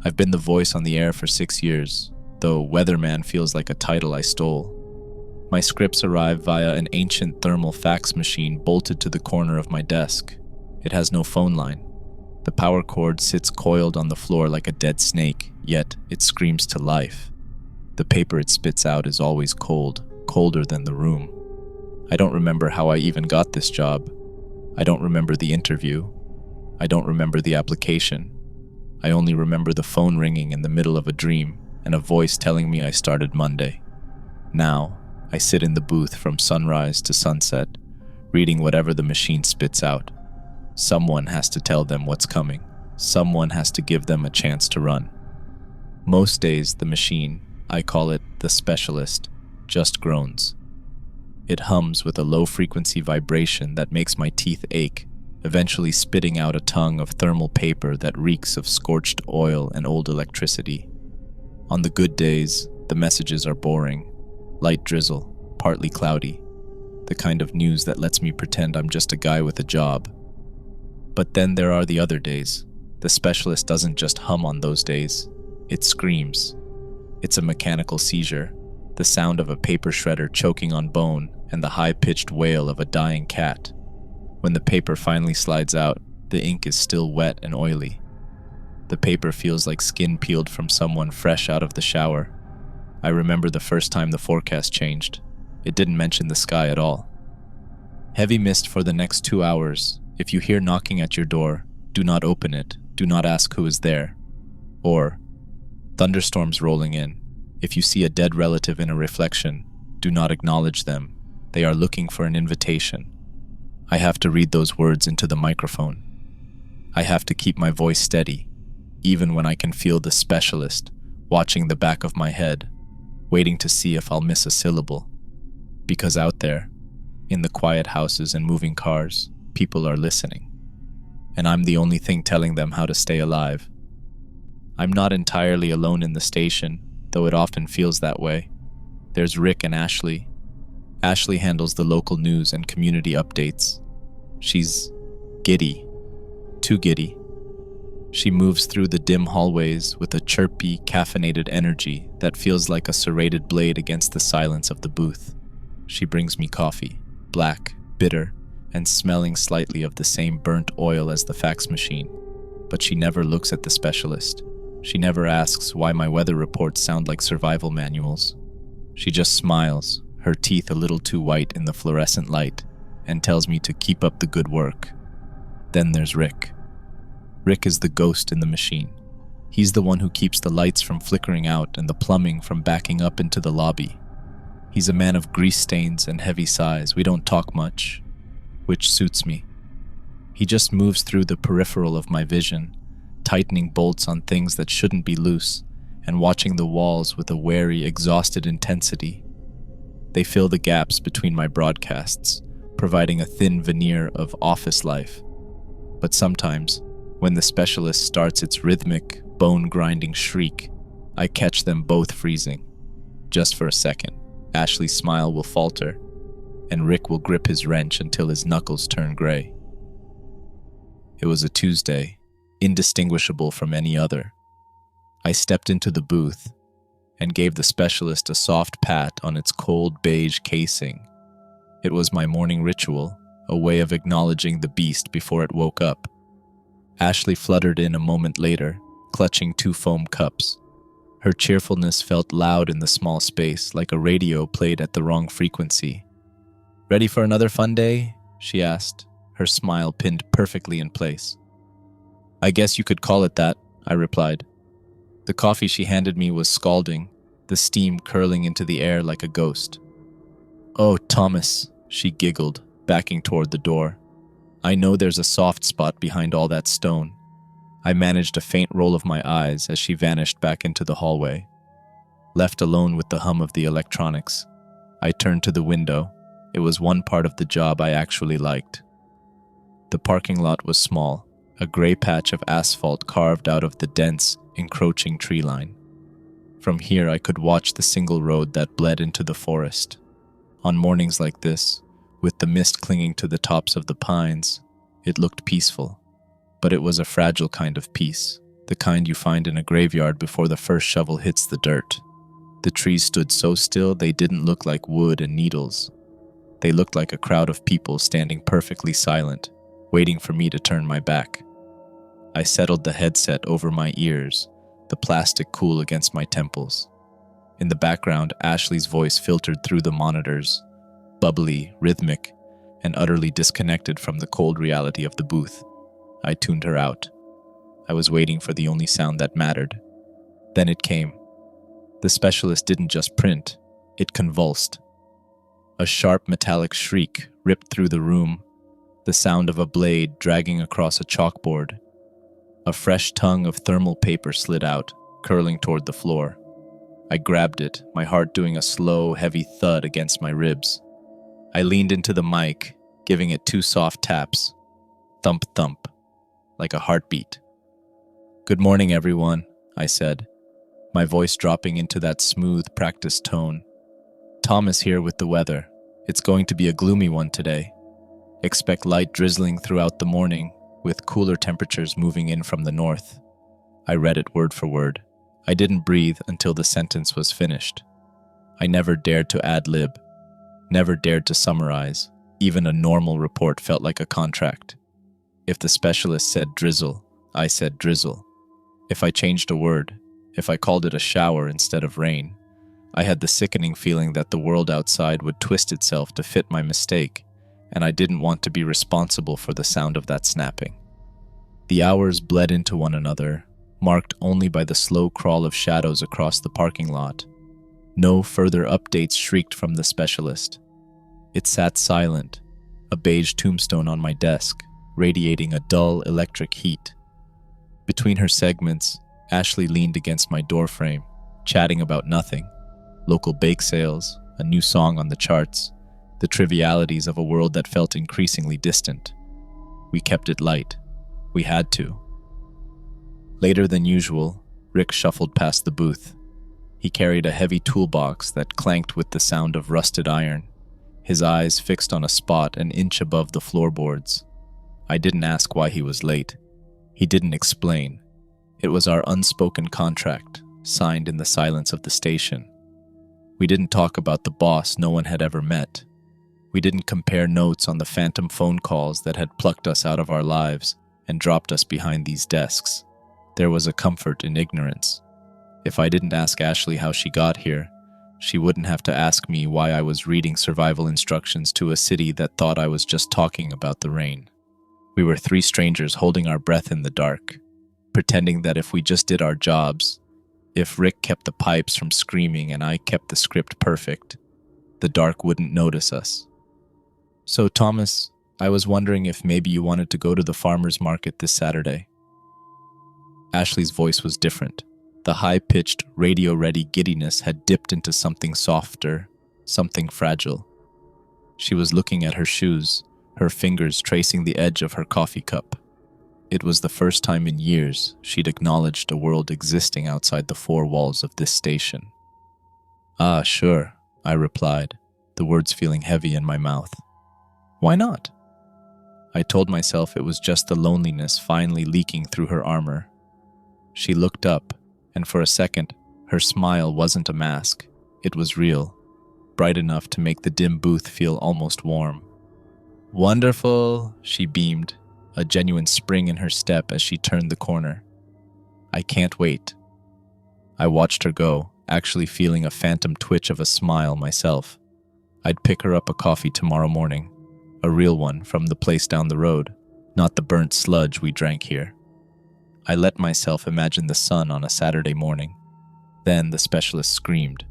I've been the voice on the air for 6 years, though weatherman feels like a title I stole. My scripts arrive via an ancient thermal fax machine bolted to the corner of my desk. It has no phone line. The power cord sits coiled on the floor like a dead snake, yet it screams to life. The paper it spits out is always cold, colder than the room. I don't remember how I even got this job. I don't remember the interview. I don't remember the application. I only remember the phone ringing in the middle of a dream and a voice telling me I started Monday. Now, I sit in the booth from sunrise to sunset, reading whatever the machine spits out. Someone has to tell them what's coming. Someone has to give them a chance to run. Most days, the machine, I call it the specialist, just groans. It hums with a low-frequency vibration that makes my teeth ache, eventually spitting out a tongue of thermal paper that reeks of scorched oil and old electricity. On the good days, the messages are boring, light drizzle, partly cloudy, the kind of news that lets me pretend I'm just a guy with a job. But then there are the other days. The specialist doesn't just hum on those days, it screams. It's a mechanical seizure, the sound of a paper shredder choking on bone and the high-pitched wail of a dying cat. When the paper finally slides out, the ink is still wet and oily. The paper feels like skin peeled from someone fresh out of the shower. I remember the first time the forecast changed. It didn't mention the sky at all. Heavy mist for the next 2 hours. If you hear knocking at your door, do not open it. Do not ask who is there. Or, thunderstorms rolling in. If you see a dead relative in a reflection, do not acknowledge them. They are looking for an invitation. I have to read those words into the microphone. I have to keep my voice steady, even when I can feel the specialist watching the back of my head, waiting to see if I'll miss a syllable. Because out there, in the quiet houses and moving cars, people are listening. And I'm the only thing telling them how to stay alive. I'm not entirely alone in the station, though it often feels that way. There's Rick and Ashley. Ashley handles the local news and community updates. She's giddy, too giddy. She moves through the dim hallways with a chirpy, caffeinated energy that feels like a serrated blade against the silence of the booth. She brings me coffee, black, bitter, and smelling slightly of the same burnt oil as the fax machine. But she never looks at the specialist. She never asks why my weather reports sound like survival manuals. She just smiles, her teeth a little too white in the fluorescent light, and tells me to keep up the good work. Then there's Rick. Rick is the ghost in the machine. He's the one who keeps the lights from flickering out and the plumbing from backing up into the lobby. He's a man of grease stains and heavy sighs. We don't talk much, which suits me. He just moves through the peripheral of my vision, tightening bolts on things that shouldn't be loose, and watching the walls with a wary, exhausted intensity. They fill the gaps between my broadcasts, providing a thin veneer of office life. But sometimes, when the specialist starts its rhythmic, bone-grinding shriek, I catch them both freezing. Just for a second, Ashley's smile will falter, and Rick will grip his wrench until his knuckles turn gray. It was a Tuesday, indistinguishable from any other. I stepped into the booth and gave the specialist a soft pat on its cold beige casing. It was my morning ritual, a way of acknowledging the beast before it woke up. Ashley fluttered in a moment later, clutching 2 foam cups. Her cheerfulness felt loud in the small space, like a radio played at the wrong frequency. "Ready for another fun day?" she asked, her smile pinned perfectly in place. "I guess you could call it that," I replied. The coffee she handed me was scalding, the steam curling into the air like a ghost. "Oh, Thomas," she giggled, backing toward the door. "I know there's a soft spot behind all that stone." I managed a faint roll of my eyes as she vanished back into the hallway. Left alone with the hum of the electronics, I turned to the window. It was one part of the job I actually liked. The parking lot was small, a gray patch of asphalt carved out of the dense, encroaching tree line. From here I could watch the single road that bled into the forest. On mornings like this, with the mist clinging to the tops of the pines, it looked peaceful. But it was a fragile kind of peace, the kind you find in a graveyard before the first shovel hits the dirt. The trees stood so still they didn't look like wood and needles. They looked like a crowd of people standing perfectly silent, waiting for me to turn my back. I settled the headset over my ears, the plastic cool against my temples. In the background, Ashley's voice filtered through the monitors, bubbly, rhythmic, and utterly disconnected from the cold reality of the booth. I tuned her out. I was waiting for the only sound that mattered. Then it came. The specialist didn't just print, it convulsed. A sharp metallic shriek ripped through the room, the sound of a blade dragging across a chalkboard. A fresh tongue of thermal paper slid out, curling toward the floor. I grabbed it, my heart doing a slow, heavy thud against my ribs. I leaned into the mic, giving it 2 soft taps. Thump, thump, like a heartbeat. "Good morning, everyone," I said, my voice dropping into that smooth, practiced tone. "Thomas here with the weather. It's going to be a gloomy one today. Expect light drizzling throughout the morning, with cooler temperatures moving in from the north." I read it word for word. I didn't breathe until the sentence was finished. I never dared to ad-lib, never dared to summarize. Even a normal report felt like a contract. If the specialist said drizzle, I said drizzle. If I changed a word, if I called it a shower instead of rain, I had the sickening feeling that the world outside would twist itself to fit my mistake, and I didn't want to be responsible for the sound of that snapping. The hours bled into one another, marked only by the slow crawl of shadows across the parking lot. No further updates shrieked from the specialist. It sat silent, a beige tombstone on my desk, radiating a dull electric heat. Between her segments, Ashley leaned against my doorframe, chatting about nothing. Local bake sales, a new song on the charts, the trivialities of a world that felt increasingly distant. We kept it light. We had to. Later than usual, Rick shuffled past the booth. He carried a heavy toolbox that clanked with the sound of rusted iron, his eyes fixed on a spot an inch above the floorboards. I didn't ask why he was late. He didn't explain. It was our unspoken contract, signed in the silence of the station. We didn't talk about the boss no one had ever met. We didn't compare notes on the phantom phone calls that had plucked us out of our lives and dropped us behind these desks. There was a comfort in ignorance. If I didn't ask Ashley how she got here, she wouldn't have to ask me why I was reading survival instructions to a city that thought I was just talking about the rain. We were 3 strangers holding our breath in the dark, pretending that if we just did our jobs, if Rick kept the pipes from screaming and I kept the script perfect, the dark wouldn't notice us. "So, Thomas, I was wondering if maybe you wanted to go to the farmer's market this Saturday." Ashley's voice was different. The high-pitched, radio-ready giddiness had dipped into something softer, something fragile. She was looking at her shoes, her fingers tracing the edge of her coffee cup. It was the first time in years she'd acknowledged a world existing outside the 4 walls of this station. "Ah, sure," I replied, the words feeling heavy in my mouth. "Why not?" I told myself it was just the loneliness finally leaking through her armor. She looked up, and for a second, her smile wasn't a mask. It was real, bright enough to make the dim booth feel almost warm. "Wonderful," she beamed, a genuine spring in her step as she turned the corner. "I can't wait." I watched her go, actually feeling a phantom twitch of a smile myself. I'd pick her up a coffee tomorrow morning, a real one from the place down the road, not the burnt sludge we drank here. I let myself imagine the sun on a Saturday morning. Then the specialist screamed.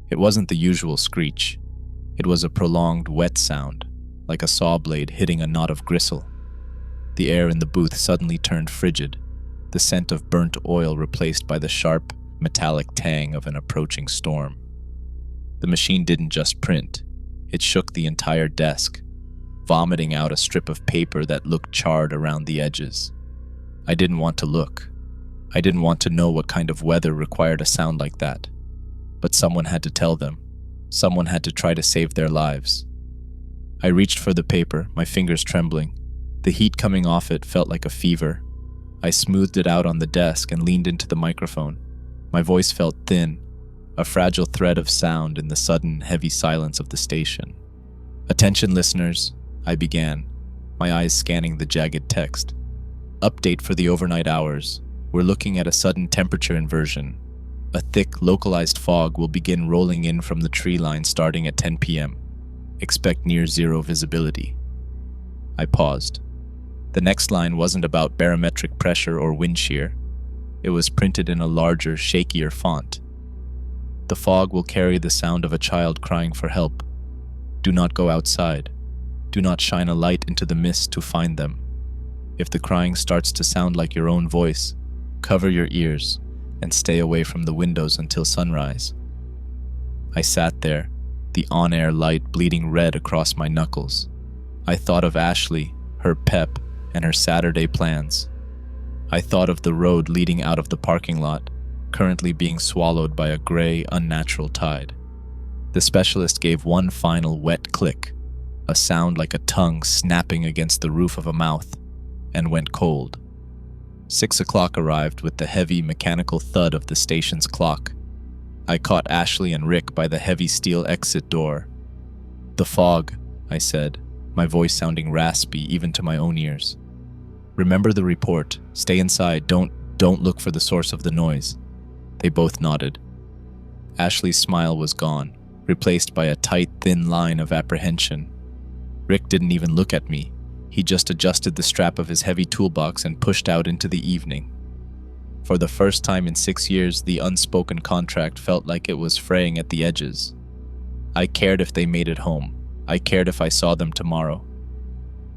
It wasn't the usual screech. It was a prolonged, wet sound, like a saw blade hitting a knot of gristle. The air in the booth suddenly turned frigid, the scent of burnt oil replaced by the sharp, metallic tang of an approaching storm. The machine didn't just print. It shook the entire desk, vomiting out a strip of paper that looked charred around the edges. I didn't want to look. I didn't want to know what kind of weather required a sound like that. But someone had to tell them. Someone had to try to save their lives. I reached for the paper, my fingers trembling. The heat coming off it felt like a fever. I smoothed it out on the desk and leaned into the microphone. My voice felt thin, a fragile thread of sound in the sudden, heavy silence of the station. "Attention, listeners," I began, my eyes scanning the jagged text. "Update for the overnight hours. We're looking at a sudden temperature inversion. A thick, localized fog will begin rolling in from the tree line starting at 10 p.m. Expect near-zero visibility." I paused. The next line wasn't about barometric pressure or wind shear. It was printed in a larger, shakier font. "The fog will carry the sound of a child crying for help. Do not go outside. Do not shine a light into the mist to find them. If the crying starts to sound like your own voice, cover your ears and stay away from the windows until sunrise." I sat there, the on-air light bleeding red across my knuckles. I thought of Ashley, her pep, and her Saturday plans. I thought of the road leading out of the parking lot, currently being swallowed by a gray, unnatural tide. The specialist gave one final wet click, a sound like a tongue snapping against the roof of a mouth, and went cold. 6 o'clock arrived with the heavy, mechanical thud of the station's clock. I caught Ashley and Rick by the heavy steel exit door. "The fog," I said, my voice sounding raspy even to my own ears. "Remember the report. Stay inside. Don't look for the source of the noise." They both nodded. Ashley's smile was gone, replaced by a tight, thin line of apprehension. Rick didn't even look at me. He just adjusted the strap of his heavy toolbox and pushed out into the evening. For the first time in 6 years, the unspoken contract felt like it was fraying at the edges. I cared if they made it home. I cared if I saw them tomorrow.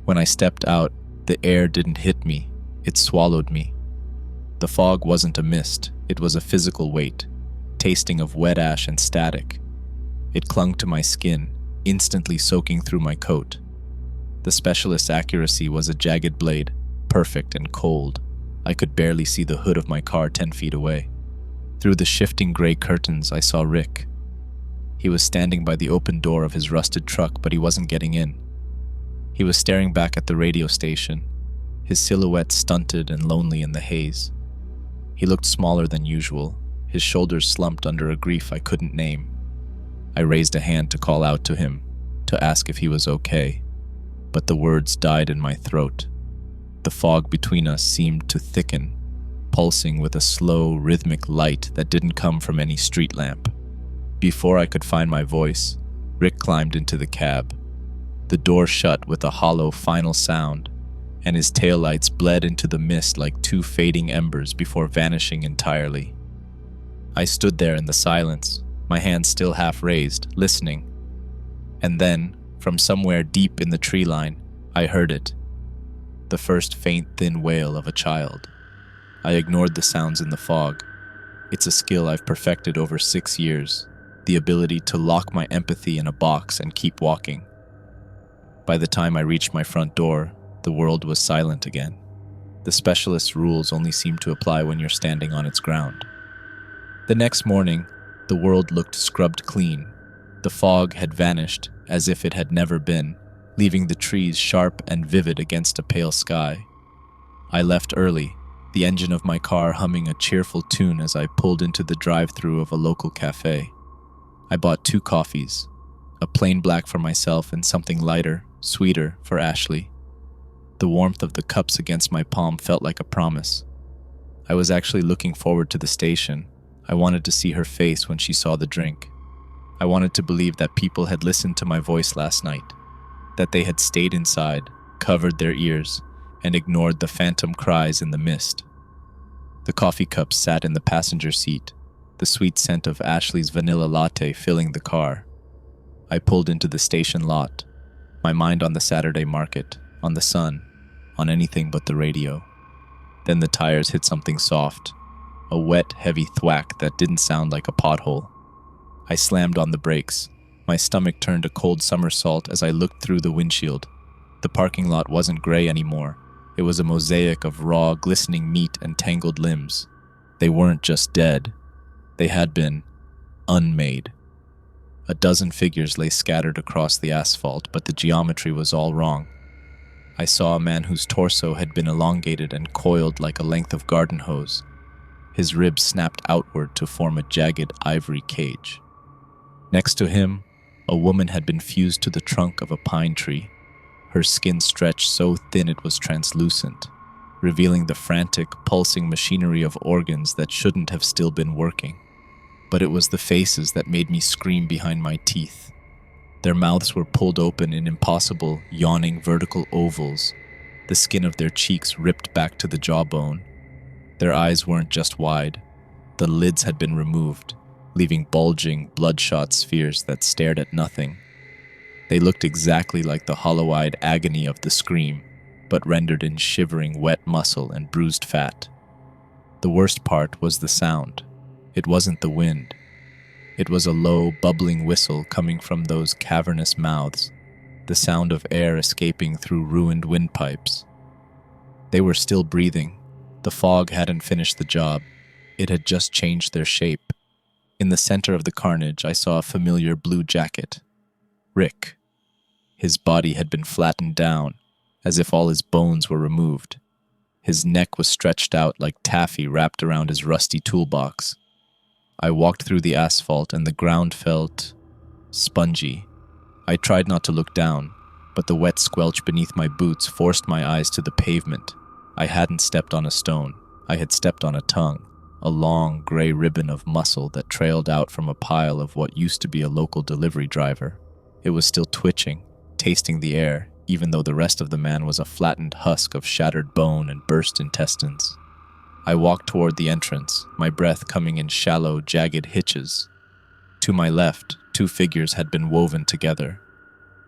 When I stepped out, the air didn't hit me. It swallowed me. The fog wasn't a mist. It was a physical weight, tasting of wet ash and static. It clung to my skin, instantly soaking through my coat. The specialist's accuracy was a jagged blade, perfect and cold. I could barely see the hood of my car 10 feet away. Through the shifting gray curtains, I saw Rick. He was standing by the open door of his rusted truck, but he wasn't getting in. He was staring back at the radio station, his silhouette stunted and lonely in the haze. He looked smaller than usual, his shoulders slumped under a grief I couldn't name. I raised a hand to call out to him, to ask if he was okay, but the words died in my throat. The fog between us seemed to thicken, pulsing with a slow, rhythmic light that didn't come from any street lamp. Before I could find my voice, Rick climbed into the cab. The door shut with a hollow final sound, and his taillights bled into the mist like two fading embers before vanishing entirely. I stood there in the silence, my hands still half raised, listening. And then, from somewhere deep in the tree line, I heard it. The first faint, thin wail of a child. I ignored the sounds in the fog. It's a skill I've perfected over 6 years, the ability to lock my empathy in a box and keep walking. By the time I reached my front door, the world was silent again. The specialist's rules only seem to apply when you're standing on its ground. The next morning, the world looked scrubbed clean. The fog had vanished as if it had never been, leaving the trees sharp and vivid against a pale sky. I left early, the engine of my car humming a cheerful tune as I pulled into the drive-thru of a local cafe. I bought 2 coffees, a plain black for myself and something lighter, sweeter, for Ashley. The warmth of the cups against my palm felt like a promise. I was actually looking forward to the station. I wanted to see her face when she saw the drink. I wanted to believe that people had listened to my voice last night, that they had stayed inside, covered their ears, and ignored the phantom cries in the mist. The coffee cups sat in the passenger seat, the sweet scent of Ashley's vanilla latte filling the car. I pulled into the station lot, my mind on the Saturday market, on the sun, on anything but the radio. Then the tires hit something soft, a wet, heavy thwack that didn't sound like a pothole. I slammed on the brakes. My stomach turned a cold somersault as I looked through the windshield. The parking lot wasn't gray anymore. It was a mosaic of raw, glistening meat and tangled limbs. They weren't just dead. They had been unmade. A dozen figures lay scattered across the asphalt, but the geometry was all wrong. I saw a man whose torso had been elongated and coiled like a length of garden hose. His ribs snapped outward to form a jagged ivory cage. Next to him, a woman had been fused to the trunk of a pine tree. Her skin stretched so thin it was translucent, revealing the frantic, pulsing machinery of organs that shouldn't have still been working. But it was the faces that made me scream behind my teeth. Their mouths were pulled open in impossible, yawning vertical ovals, the skin of their cheeks ripped back to the jawbone. Their eyes weren't just wide, the lids had been removed, leaving bulging, bloodshot spheres that stared at nothing. They looked exactly like the hollow-eyed agony of the scream, but rendered in shivering, wet muscle and bruised fat. The worst part was the sound. It wasn't the wind. It was a low, bubbling whistle coming from those cavernous mouths, the sound of air escaping through ruined windpipes. They were still breathing. The fog hadn't finished the job. It had just changed their shape. In the center of the carnage, I saw a familiar blue jacket. Rick. His body had been flattened down, as if all his bones were removed. His neck was stretched out like taffy wrapped around his rusty toolbox. I walked through the asphalt and the ground felt spongy. I tried not to look down, but the wet squelch beneath my boots forced my eyes to the pavement. I hadn't stepped on a stone. I had stepped on a tongue, a long gray ribbon of muscle that trailed out from a pile of what used to be a local delivery driver. It was still twitching, tasting the air, even though the rest of the man was a flattened husk of shattered bone and burst intestines. I walked toward the entrance, my breath coming in shallow, jagged hitches. To my left, two figures had been woven together.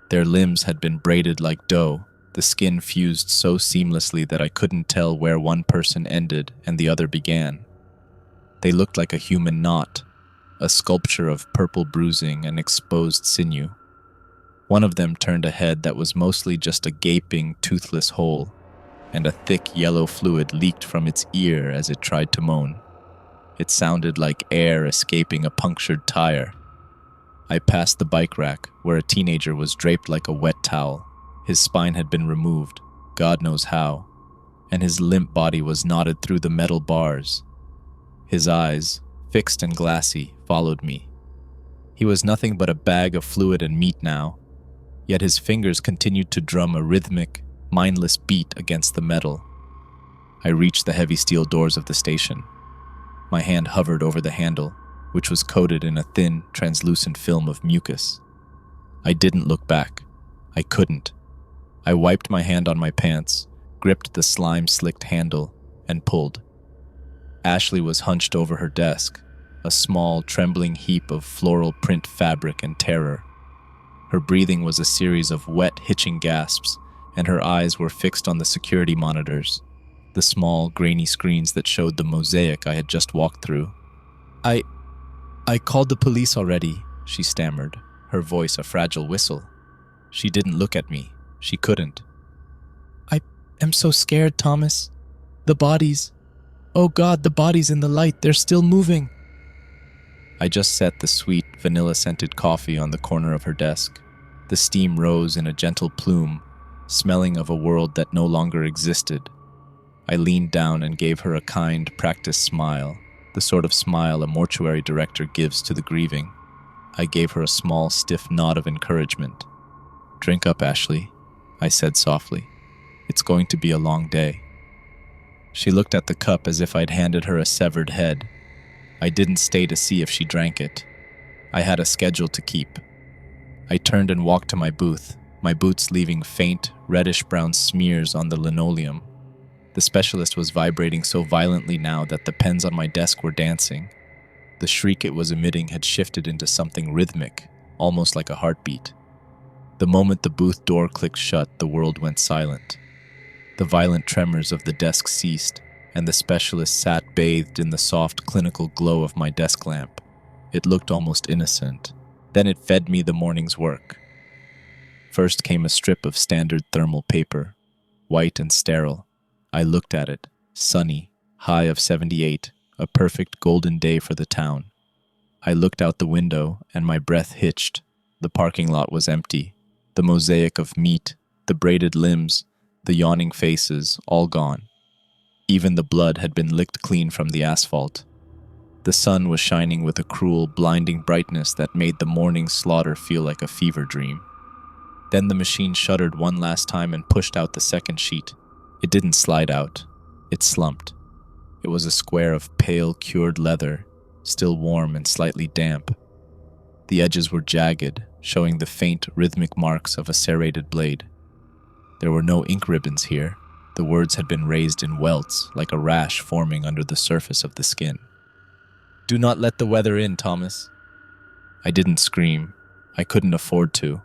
Their limbs had been braided like dough, the skin fused so seamlessly that I couldn't tell where one person ended and the other began. They looked like a human knot, a sculpture of purple bruising and exposed sinew. One of them turned a head that was mostly just a gaping, toothless hole, and a thick yellow fluid leaked from its ear as it tried to moan. It sounded like air escaping a punctured tire. I passed the bike rack, where a teenager was draped like a wet towel. His spine had been removed, God knows how, and his limp body was knotted through the metal bars. His eyes, fixed and glassy, followed me. He was nothing but a bag of fluid and meat now, yet his fingers continued to drum a rhythmic, mindless beat against the metal. I reached the heavy steel doors of the station. My hand hovered over the handle, which was coated in a thin, translucent film of mucus. I didn't look back. I couldn't. I wiped my hand on my pants, gripped the slime-slicked handle, and pulled. Ashley was hunched over her desk, a small, trembling heap of floral print fabric and terror. Her breathing was a series of wet, hitching gasps, and her eyes were fixed on the security monitors, the small, grainy screens that showed the mosaic I had just walked through. I called the police already, she stammered, her voice a fragile whistle. She didn't look at me. She couldn't. I am so scared, Thomas. The bodies. Oh God, the bodies in the light, they're still moving. I just set the sweet, vanilla-scented coffee on the corner of her desk. The steam rose in a gentle plume, smelling of a world that no longer existed. I leaned down and gave her a kind, practiced smile, the sort of smile a mortuary director gives to the grieving. I gave her a small, stiff nod of encouragement. "Drink up, Ashley," I said softly. "It's going to be a long day." She looked at the cup as if I'd handed her a severed head. I didn't stay to see if she drank it. I had a schedule to keep. I turned and walked to my booth, my boots leaving faint, reddish-brown smears on the linoleum. The specialist was vibrating so violently now that the pens on my desk were dancing. The shriek it was emitting had shifted into something rhythmic, almost like a heartbeat. The moment the booth door clicked shut, the world went silent. The violent tremors of the desk ceased, and the specialist sat bathed in the soft, clinical glow of my desk lamp. It looked almost innocent. Then it fed me the morning's work. First came a strip of standard thermal paper, white and sterile. I looked at it, sunny, high of 78, a perfect golden day for the town. I looked out the window, and my breath hitched. The parking lot was empty. The mosaic of meat, the braided limbs, The yawning faces, all gone. Even the blood had been licked clean from the asphalt. The sun was shining with a cruel, blinding brightness that made the morning slaughter feel like a fever dream. Then the machine shuddered one last time and pushed out the second sheet. It didn't slide out. It slumped. It was a square of pale, cured leather, still warm and slightly damp. The edges were jagged, showing the faint, rhythmic marks of a serrated blade. There were no ink ribbons here. The words had been raised in welts, like a rash forming under the surface of the skin. "Do not let the weather in, Thomas." I didn't scream. I couldn't afford to.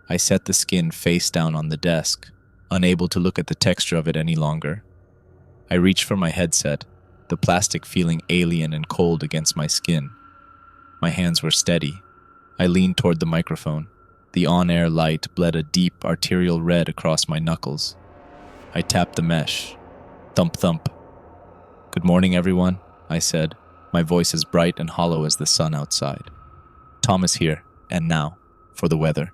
I set the skin face down on the desk, unable to look at the texture of it any longer. I reached for my headset, the plastic feeling alien and cold against my skin. My hands were steady. I leaned toward the microphone. The on-air light bled a deep, arterial red across my knuckles. I tapped the mesh. Thump, thump. "Good morning, everyone," I said, my voice as bright and hollow as the sun outside. "Thomas here, and now, for the weather."